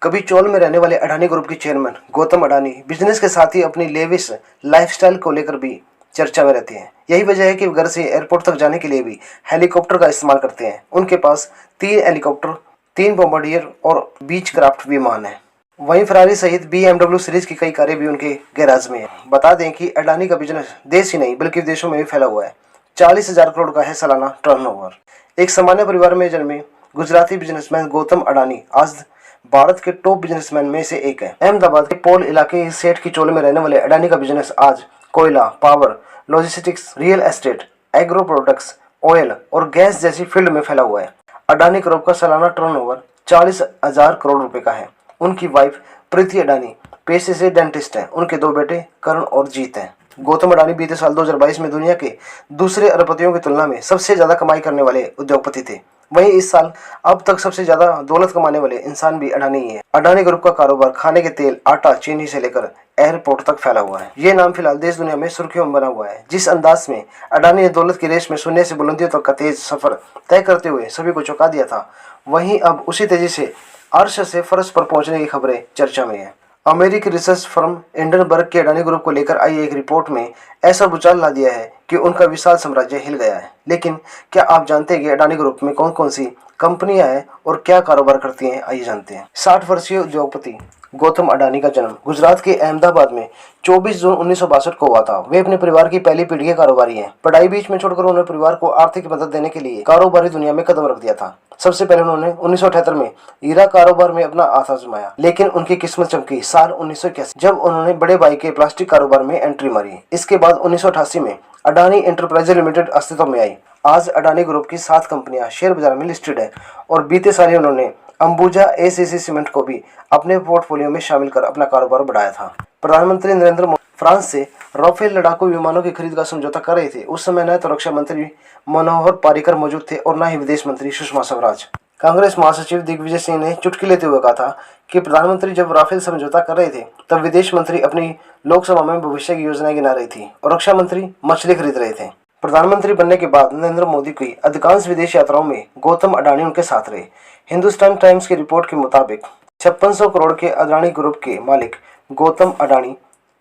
कभी चौल में रहने वाले अडानी ग्रुप के चेयरमैन गौतम अडानी बिजनेस के साथ ही अपनी लेविश लाइफस्टाइल को लेकर भी चर्चा में रहते हैं। यही वजह है कि वो घर से एयरपोर्ट तक जाने के लिए भी हेलीकॉप्टर का इस्तेमाल करते हैं। उनके पास 3 हेलीकॉप्टर, 3 बॉम्बार्डियर और बीच क्राफ्ट विमान है। वहीं फरारी सहित BMW सीरीज की कई कारें भी उनके गैराज में है। बता दें कि अडानी का बिजनेस देश ही नहीं बल्कि विदेशों में भी फैला हुआ है। 40,000 करोड़ का है सालाना टर्नओवर। एक सामान्य परिवार में जन्मे गुजराती बिजनेसमैन गौतम अडानी आज भारत के टॉप बिजनेसमैन में से एक है। अहमदाबाद के पोल इलाके सेठ की चोले में रहने वाले अडानी का बिजनेस आज कोयला, power, logistics, real estate, agro products, oil और गैस जैसी फील्ड में फैला हुआ है। अडानी ग्रुप का सालाना टर्नओवर 40,000 करोड़ रुपए का है। उनकी वाइफ प्रीति अडानी पेशे से डेंटिस्ट हैं। उनके 2 बेटे करण और जीत हैं। गौतम अडानी बीते साल 2022 में दुनिया के दूसरे अरबपतियों की तुलना में सबसे ज्यादा कमाई करने वाले उद्योगपति थे। वहीं इस साल अब तक सबसे ज्यादा दौलत कमाने वाले इंसान भी अडानी ही है। अडानी ग्रुप का कारोबार खाने के तेल, आटा, चीनी से लेकर एयरपोर्ट तक फैला हुआ है। ये नाम फिलहाल देश दुनिया में सुर्खियों में बना हुआ है। जिस अंदाज में अडानी ने दौलत की रेस में शून्य से बुलंदियों तक का तेज सफर तय करते हुए सभी को चौंका दिया था, वहीं अब उसी तेजी से अर्श से फर्श पर पहुंचने की खबरें चर्चा में है। अमेरिकी रिसर्च फर्म हिंडनबर्ग के अडानी ग्रुप को लेकर आई एक रिपोर्ट में ऐसा भूचाल ला दिया है कि उनका विशाल साम्राज्य हिल गया है। लेकिन क्या आप जानते हैं कि अडानी ग्रुप में कौन कौन सी कंपनियां हैं और क्या कारोबार करती हैं? आइए जानते हैं। 60 वर्षीय उद्योगपति गौतम अडानी का जन्म गुजरात के अहमदाबाद में 24 जून 1962 को हुआ था। वे अपने परिवार की पहली पीढ़ी के कारोबारी हैं। पढ़ाई बीच में छोड़कर उन्होंने परिवार को आर्थिक मदद देने के लिए कारोबारी दुनिया में कदम रख दिया था। सबसे पहले उन्होंने 1978 में हीरा कारोबार में अपना हाथ आजमाया, लेकिन उनकी किस्मत चमकी साल 1981 जब उन्होंने बड़े भाई के प्लास्टिक कारोबार में एंट्री मारी। इसके बाद 1988 में अडानी एंटरप्राइजेज लिमिटेड अस्तित्व में आई। आज अडानी ग्रुप की 7 कंपनियां शेयर बाजार में लिस्टेड है और बीते साल उन्होंने अंबुजा ACC सीमेंट को भी अपने पोर्टफोलियो में शामिल कर अपना कारोबार बढ़ाया था। प्रधानमंत्री नरेंद्र मोदी फ्रांस से राफेल लड़ाकू विमानों की खरीद का समझौता कर रहे थे। उस समय न तो रक्षा मंत्री मनोहर पर्रिकर मौजूद थे और न ही विदेश मंत्री सुषमा स्वराज। कांग्रेस महासचिव दिग्विजय सिंह ने चुटकी लेते हुए कहा था कि प्रधानमंत्री जब राफेल समझौता कर रहे थे तब विदेश मंत्री अपनी लोकसभा में भविष्य की योजनाएं गिना रही थी और रक्षा मंत्री मछली खरीद रहे थे। प्रधानमंत्री बनने के बाद नरेंद्र मोदी की अधिकांश विदेश यात्राओं में गौतम अडानी उनके साथ रहे। हिंदुस्तान टाइम्स की रिपोर्ट के मुताबिक 5600 करोड़ के अडानी ग्रुप के मालिक गौतम अडानी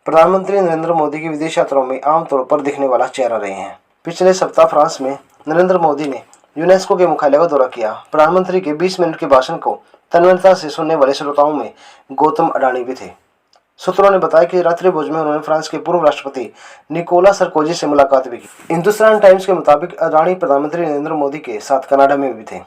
प्रधानमंत्री नरेंद्र मोदी की विदेश यात्राओं में आमतौर पर दिखने वाला चेहरा रहे हैं। पिछले सप्ताह फ्रांस में नरेंद्र मोदी ने यूनेस्को के मुख्यालय का दौरा किया। प्रधानमंत्री के 20 मिनट के भाषण को तन्मयता से सुनने वाले श्रोताओं में गौतम अडानी भी थे। सूत्रों ने बताया कि रात्रि भोज में उन्होंने फ्रांस के पूर्व राष्ट्रपति निकोला सरकोजी से मुलाकात भी की। हिंदुस्तान टाइम्स के मुताबिक अडानी प्रधानमंत्री नरेंद्र मोदी के साथ कनाडा में भी थे।